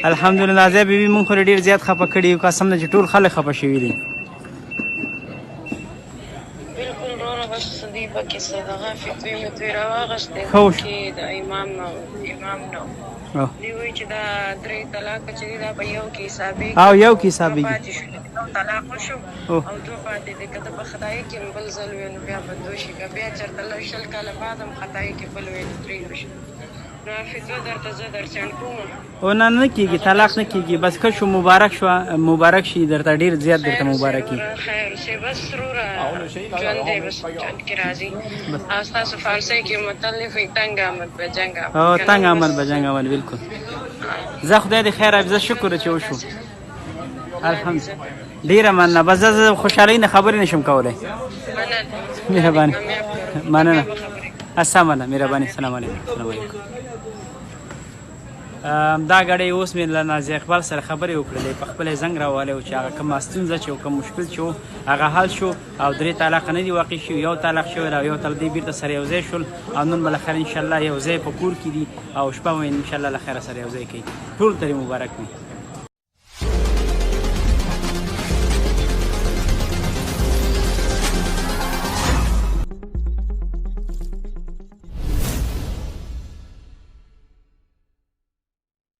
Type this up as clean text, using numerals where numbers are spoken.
الحمدلله نازیه بیبي مونږ خو ډېر زیات خفه کړي یو قسم نه چې ټول خلک خفه شوي دي بالکل وروره بس دې پکې څه دغه فتوې متوې راواغېستې ښه وشو کې د امام نه دوی وایي چې دا 3 طلاقه چې دي دا په یو کې حسابېږي او یو کې حسابېږي پاتې شو یو طلاق وشو او 2 پاتې دي که ته په خدای کې بل ځل وې نو بیا به 2 شي که بیا چېرته 100 کاله بعد هم خدای کې بل وې نو 3 وشي نو فتوه درته زه درڅنډ کوم او نه کېږي طلاق نه کېږي بس که شو مبارک شو مبارک شي درته ډېر زیات درته مبارک وي خیر اوسې بس وروره ژوند دی بس ژوند کې راځي او ستاسو فارسۍ کې متلف وي تنګ آمد به جنګ آمد او تنګ عمل به جنګ عمل بالکل زه خدای دې خیر زه شکر چې وشو الحمدلله ډېره مننه بس زه خوشحالۍ نه خبرې نشم کولی مهرباني مننه السلام علیکم مهرباني السلام علیکم السلام علیکم دا غړی اوس مې له نازیه اقبال سره خبرې وکړلې په خپل زنګ راوالی چې هغه کومه ستونزه چې کوم مشکل چې هغه حل شو او 3 طلاق نه دي واقع شوي یو طلاق شوی او یو طلاق دی بیرته سره یو ځای شول او نن به له خیر انشاءالله یو ځای په کور کې دي او شپه به انشاءالله له خیره سره یو ځای کوي ټول ته مبارک وي